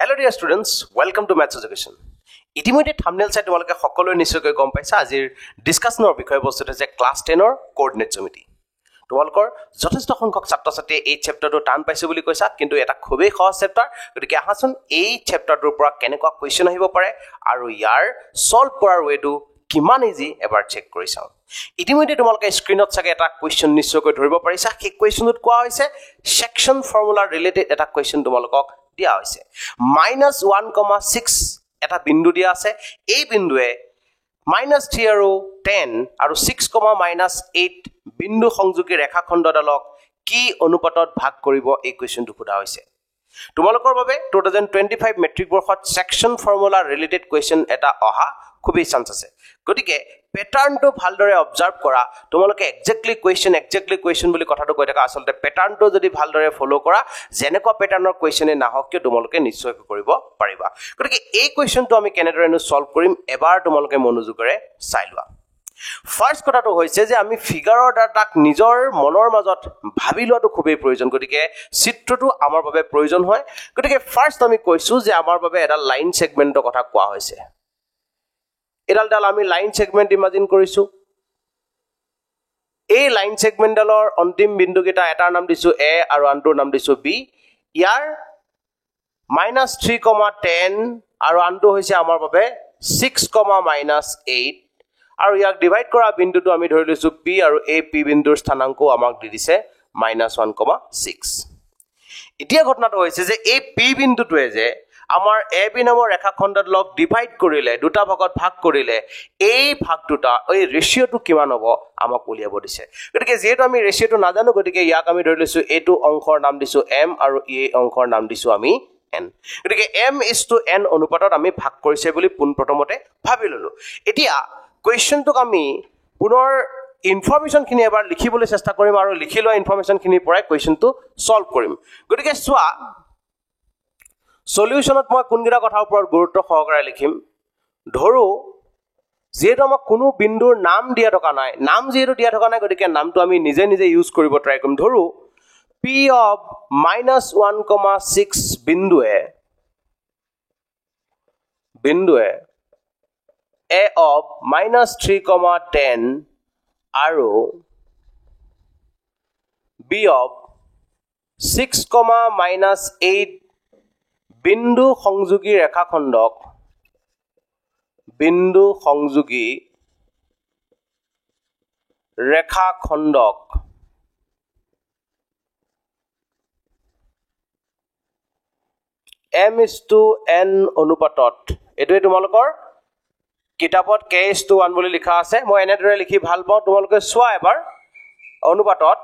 Hello dear students, welcome to Maths Education. ইতিমধ্যে thumbnail চাই তোমালোকে সকলোৱে নিশ্চয়কৈ গম পাইছা আজিৰ ডিসকাশনৰ বিষয়বস্তুটো হৈছে ক্লাছ 10 ৰ কোঅৰ্ডিনেট জ্যামিতি। তোমালোকৰ যথেষ্ট সংখ্যক ছাত্ৰ-ছাত্ৰীয়ে এই চেপ্টাৰটো টান পাইছে বুলি কৈছা, কিন্তু এটা খুবেই সহজ চেপ্টাৰ। গতিকে আহাচোন এই চেপ্টাৰটোৰ পৰা কেনেকুৱা কোৱেশ্চন আহিব পাৰে আৰু ইয়াৰ সলভ কৰাৰ ওয়েটো কিমান ইজি এবাৰ চেক কৰি চাও। ইতিমধ্যে তোমালোকে স্ক্ৰিনত চাগে এটা কোৱেশ্চন নিশ্চয়কৈ ধৰিব পাৰিছা। সেই কোৱেশ্চনটোত কোৱা হৈছে সেকশন ফৰ্মুলা ৰিলেটেড এটা কোৱেশ্চন তোমালোকক দিয়া হৈছে। -1,6 এটা বিন্দু দিয়া আছে। এই বিন্দুৱে -3 আৰু 10 আৰু 6,-8 বিন্দু সংযোগী ৰেখাখণ্ডডালক কি অনুপাতত ভাগ কৰিব এই কোৱেশ্চনটো সোধা হৈছে। তোমালোকৰ বাবে 2025 মেট্ৰিক বৰ্ষত সেকশন ফৰ্মুলা ৰিলেটেড কোৱেশ্চন এটা অহা খুবেই চান্স আছে। গতিকে প্যাটাৰ্নটো ভালদৰে অবজাৰ্ভ কৰা। তোমালোকে এক্স্যাক্টলি কোৱেশ্চন বুলি কথাটো কৈ থাকা, আসলতে প্যাটাৰ্নটো যদি ভালদৰে ফলো কৰা যেনেকুৱা প্যাটাৰ্নৰ কোৱেশ্চনে নাহক কিয় তোমালোকে নিশ্চয় কৰিব পাৰিবা। গতিকে এই কোৱেশ্চনটো আমি কেনেদৰেনো সলভ কৰিম এবাৰ তোমালোকে মনোযোগেৰে চাই লোৱা। ফাৰ্স্ট কথাটো হৈছে যে আমি ফিগাৰৰ ডাটাক নিজৰ মনৰ মাজত ভাবি লোৱাটো খুবেই প্ৰয়োজন। গতিকে চিত্ৰটো আমাৰ বাবে প্ৰয়োজন হয়। গতিকে ফাৰ্স্ট আমি কৈছো যে আমাৰ বাবে এটা লাইন সেগমেন্টৰ কথা কোৱা হৈছে। এডাল আমি লাইন সেগমেন্ট ইমাজিন কৰিছো। এই লাইন সেগমেন্টডালৰ অন্তিম বিন্দুকেইটা এটাৰ নাম দিছো এ আৰু আনটোৰ নাম দিছো বি। ইয়াৰ -3,10 আৰু আনটো হৈছে আমাৰ বাবে 6,-8 আৰু ইয়াক ডিভাইড কৰা বিন্দুটো আমি ধৰি লৈছো পি আৰু এই পি বিন্দুৰ স্থানাংকও আমাক দি দিছে -1,6। এতিয়া ঘটনাটো হৈছে যে এই পি বিন্দুটোৱে যে আমাৰ এ বি নামৰ ৰেখাখণ্ডডালক ডিভাইড কৰিলে, দুটা ভাগত ভাগ কৰিলে, এই ভাগটোটা এই ৰেশিওটো কিমান হ'ব আমাক উলিয়াব দিছে। গতিকে যেহেতু আমি ৰেশিওটো নাজানো, গতিকে ইয়াক আমি ধৰি লৈছো এইটো অংশৰ নাম দিছো এম আৰু এই অংশৰ নাম দিছো আমি n। গতিকে m:n অনুপাতত আমি ভাগ কৰিছে বুলি পোনপ্ৰথমতে ভাবি ললো। এতিয়া কোৱেশ্চনটোক আমি পুনৰ ইনফৰমেশনখিনি এবাৰ লিখিবলৈ চেষ্টা কৰিম আৰু লিখি লোৱা ইনফৰমেশনখিনিৰ পৰাই কোৱেশ্চনটো সলভ কৰিম। গতিকে চোৱা সলিউশনত মই কোনকেইটা কথাৰ ওপৰত গুৰুত্ব সহকাৰে লিখিম। ধৰো যেহেতু আমাক কোনো বিন্দুৰ নাম দিয়া থকা নাই, গতিকে নামটো আমি নিজে নিজে ইউজ কৰিব ট্ৰাই কৰিম। ধৰো p of -1,6 বিন্দুৱে a of -3,10 আৰু b of 6,-8 বিন্দু সংযোগী ৰেখাখণ্ডক m:n অনুপাতত, এইটোৱে তোমালোকৰ কিতাপত k:1 বুলি লিখা আছে। মই এনেদৰে লিখি ভাল পাওঁ, তোমালোকে চোৱা এবাৰ। অনুপাতত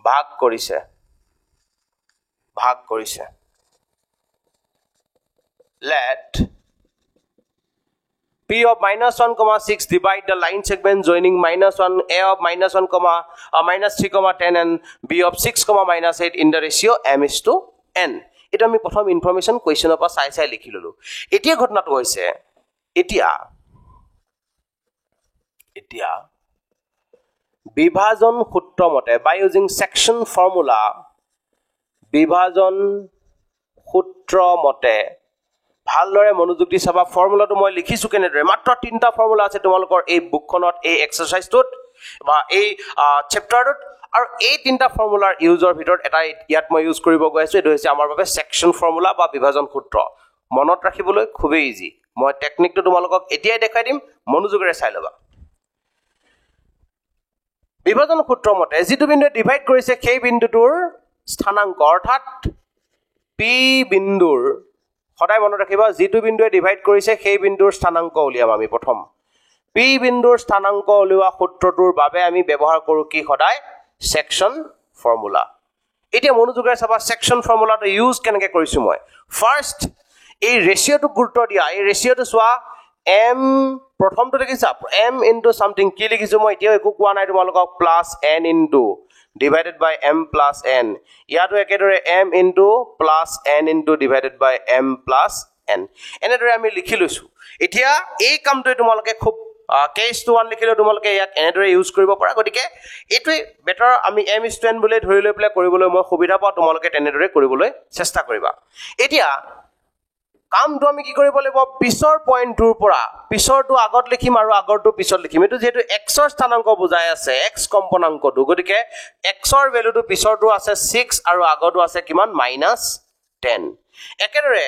ভাগ কৰিছে। Let p of -1,6 divide the line segment joining a of -3,10 and b of 6,-8 in the ratio m:n. এটা আমি প্ৰথম ইনফৰমেশন কোৱেশ্চনৰ পৰা চাই লিখি ললো। এতিয়া ঘটনাটো হৈছে এতিয়া বিভাজন সূত্ৰ মতে by using section formula ভালদৰে মনোযোগ দি চাবা। ফৰ্মুলাটো মই লিখিছো কেনেদৰে। মাত্ৰ 3টা ফৰ্মুলা আছে তোমালোকৰ এই বুকখনত, এই এক্সাৰসাইজটোত বা এই চেপ্টাৰটোত, আৰু এই 3টা ফৰ্মুলাৰ ইউজৰ ভিতৰত এটা ইয়াত মই ইউজ কৰিব গৈ আছো। এইটো হৈছে আমাৰ বাবে সেকশন ফৰ্মুলা বা বিভাজন সূত্ৰ। মনত ৰাখিবলৈ খুবেই ইজি। মই টেকনিকটো তোমালোকক এতিয়াই দেখাই দিম, মনোযোগেৰে চাই ল'বা। বিভাজন সূত্ৰ মতে যিটো বিন্দুৱে ডিভাইড কৰিছে সেই বিন্দুটোৰ স্থানাংক, অৰ্থাৎ পি বিন্দুৰ, সদায় মনত ৰাখিবা যিটো বিন্দুৱে ডিভাইড কৰিছে সেই বিন্দুৰ স্থানাংক উলিয়াম আমি প্ৰথম। পি বিন্দুৰ স্থানাংক উলিওৱা সূত্ৰটোৰ বাবে আমি ব্যৱহাৰ কৰো কি সদায় সেকশন ফৰ্মুলা। এতিয়া মনোযোগেৰে চাবা সেকশন ফৰ্মুলাটো ইউজ কেনেকৈ কৰিছো মই। ফাৰ্স্ট এই ৰেশিওটো গুৰুত্ব দিয়া। এই ৰেশিওটো চোৱা, m প্ৰথমটো দেখিছা m into something কি লিখিছো মই এতিয়াও একো কোৱা নাই তোমালোকক, +n into divided by m plus n। ইয়াতো একেদৰে m into +n into divided by m plus n। এনেদৰে আমি লিখি লৈছো। এতিয়া এই কামটোৱে তোমালোকে খুব k:1 লিখিলে তোমালোকে ইয়াক এনেদৰে ইউজ কৰিব পাৰা। গতিকে এইটোৱে বেটাৰ আমি m:n বুলি ধৰি লৈ পেলাই কৰিবলৈ মই সুবিধা পাওঁ, তোমালোকে তেনেদৰে কৰিবলৈ চেষ্টা কৰিবা। এতিয়া কামটো আমি কি কৰিব লাগিব পিছৰ পইণ্টটোৰ পৰা পিছৰটো আগত লিখিম আৰু আগৰটো পিছত লিখিম এটো যেটো x ৰ স্থানাংক বুজাই আছে x কম্পোনাংকটো গতিকে x ৰ ভ্যালুটো পিছৰটো আছে 6 আৰু আগৰটো আছে কিমান -10 একেদৰে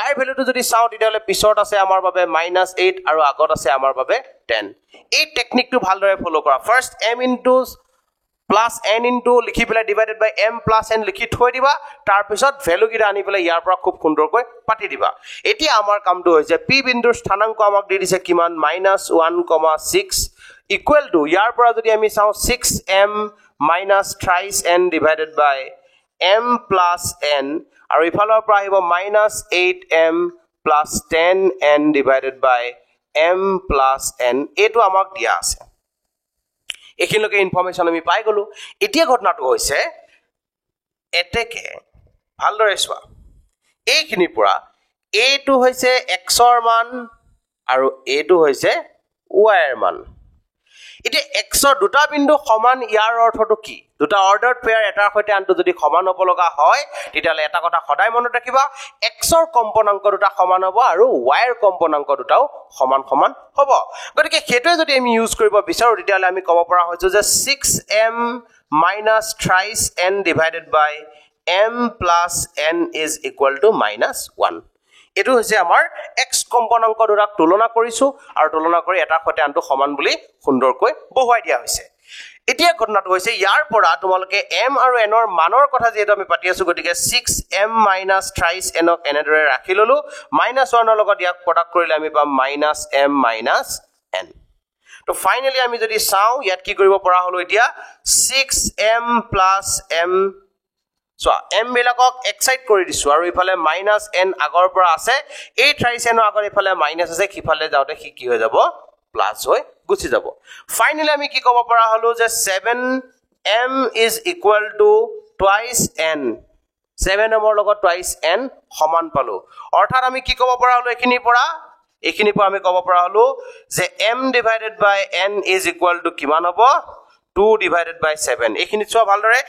y ৰ ভ্যালুটো যদি চাও তেতিয়ালে পিছত আছে আমাৰ বাবে -8 আৰু আগত আছে আমাৰ বাবে 10 এই টেকনিকটো ভালদৰে ফলো কৰা first m into plus n into লিখি পেলাই ডিভাইডেড বাই m plus n লিখি থৈ দিবা তাৰ পিছত ভ্যালু কিটা আনি পেলাই ইয়াৰ পৰা খুব সুন্দৰকৈ পাতি দিবা এতিয়া আমাৰ কামটো হৈছে p বিন্দুৰ স্থানাংক আমাক দি দিছে কিমান -1,6 ইকুৱেল টু ইয়াৰ পৰা যদি আমি চাও 6m - thrice n divided by m plus n আৰু ইফালৰ পৰা আহিব -8m plus 10n divided by m plus n এটো আমাক দিয়া আছে এখিনলৈকে ইনফৰমেশন আমি পাই গলো এতিয়া ঘটনাটো হৈছে এটেকে ভালদৰে চোৱা এইখিনিৰ পৰা এটো হৈছে x ৰ মান আৰু এটো হৈছে y ৰ মান এতিয়া x ৰ দুটা বিন্দু সমান ইয়াৰ অৰ্থটো কি দুটা অৰ্ডাৰড পেয়াৰ এটাৰ সৈতে আনটো যদি সমান হ'ব লগা হয় তেতিয়ালে এটা কথা সদায় মনত ৰাখিবা x ৰ কম্পোনাংক দুটা সমান হ'ব আৰু y ৰ কম্পোনাংক দুটাও সমান সমান হ'ব গতিকে হেতু যদি আমি ইউজ কৰিব বিচাৰো তেতিয়ালে আমি ক'ব পৰা হৈছো যে 6m - thrice n divided by m plus n is equal to -1 এটো হৈছে আমাৰ x কম্পোনাংক দুটাক তুলনা কৰিছো আৰু তুলনা কৰি এটা সৈতে আনটো সমান বুলি সুন্দৰকৈ বহুৱাই দিয়া হৈছে এতিয়া ঘটনাটো হৈছে ইয়াৰ পৰা তোমালোকে m আৰু n ৰ মানৰ কথা যেটো আমি পাতি আছো গতিকে 6m - thrice n ক এনেদৰে ৰাখি ললো -1 ৰ লগত ইয়াক প্ৰডাক্ট কৰিলে আমি পাম -m - n তো ফাইনালি আমি যদি চাও ইয়াত কি কৰিব পৰা হলো এতিয়া 6m + m সো m বিলাকক এক্সাইট কৰি দিছো আৰু ইফালে -n আগৰ পৰা আছে এই thrice n আগৰ ইফালে মাইনাস আছে কিফালে যাওতে কি হৈ যাব প্লাস হৈ গুছি যাব ফাইনালি আমি কি ক'ব পৰা হলো যে 7m is equal to twice n 7m ৰ লগত twice n সমান পালো অৰ্থাৎ আমি কি ক'ব পৰা হলো এখিনিৰ পৰা আমি ক'ব পৰা হলো যে m divided by n is equal to কিমান হ'ব 2 divided by 7 এখিনি চোৱা ভালদৰে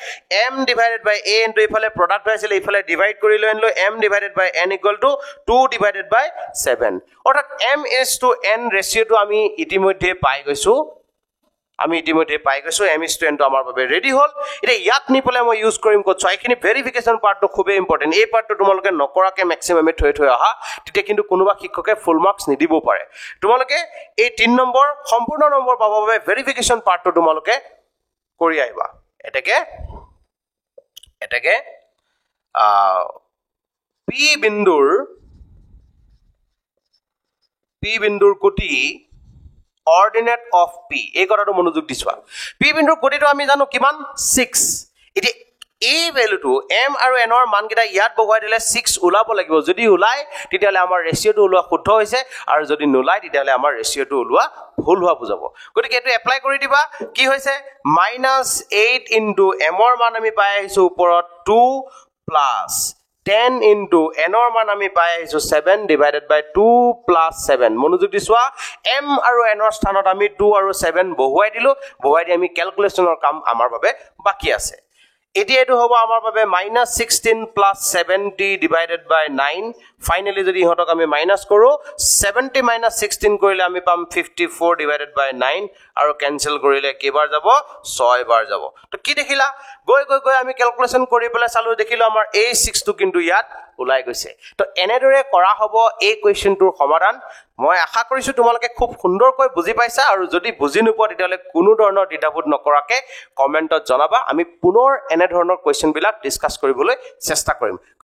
m divided by a into ইফালে প্ৰডাক্ট হৈছিল ইফালে ডিভাইড কৰি লৈ আনলো m divided by n equal to 2 divided by 7 অৰ্থাৎ m is to n ৰেশিওটো আমি ইতিমধ্যে পাই গৈছো m is to n টো আমাৰ বাবে ৰেডি হল এটা ইয়াত নি পলে মই ইউজ কৰিম কত চাই এখিনি ভেৰিফিকেশন পাৰ্টটো খুবই ইম্পৰ্টেন্ট এই পাৰ্টটো তোমালোকে নকৰাকে ম্যাক্সিমামে থৈ আহা তেতিয়া কিন্তু কোনোবা শিক্ষকে ফুল মাৰ্কস নিদিব পাৰে তোমালোকে এই 3 নম্বৰ সম্পূৰ্ণ নম্বৰ পাব বাবে ভেৰিফিকেশন পাৰ্টটো তোমালোকে কৰি আহিবা এটাকে p বিন্দুৰ কোটি ordinate of p এই কথাটো মনোযোগ দিছোৱা p বিন্দুৰ কোটিটো আমি জানো কিমান 6 এটি এই ভ্যালুটো m আৰু n ৰ মান কিটা ইয়াত বহুৱাই দিলে 6 উলাব লাগিব যদি উলাই তেতিয়ালে আমাৰ ৰেশিওটো উলোৱা শুদ্ধ হৈছে আৰু যদি নুলাই তেতিয়ালে আমাৰ ৰেশিওটো উলোৱা ভুল হোৱা বুজাব গতিকে এটো এপ্লাই কৰি দিবা কি হৈছে -8 into m ৰ মান আমি পাই আহিছো ওপৰত 2 plus 10 into n ৰ মান আমি পাই আহিছো 7 divided by 2 plus 7 মনোযোগ দিছোৱা m আৰু n ৰ স্থানত আমি 2 আৰু 7 বহুৱাই দি আমি ক্যালকুলেশনৰ কাম আমাৰ বাবে বাকি আছে এতিয়া এটো হ'ব আমাৰ বাবে -16 plus 70 divided by 9 ফাইনালি যদি হতক আমি মাইনাস কৰো 70 - 16 কৰিলে আমি পাম 54 divided by 9 আৰু ক্যানসেল কৰিলে কেবাৰ যাব 6 বাৰ যাব তো কি দেখিলা গৈ আমি ক্যালকুলেশন কৰি পেলে চালু দেখিলো আমাৰ এই 6 টো কিন্তু ইয়াত উলাই গৈছে তো এনেদৰে কৰা হ'ব এই কোৱেশ্চনটোৰ সমাধান মই আশা কৰিছো তোমালোকে খুব সুন্দৰকৈ বুজি পাইছা আৰু যদি বুজি নোপোৱা তেতিয়ালে কোনো ধৰণৰ দ্বিধাবোধ নকৰাকে কমেন্টত জনাবা আমি পুনৰ এনে ধৰণৰ কোৱেশ্চন বিলাক ডিসকাস কৰিবলৈ চেষ্টা কৰিম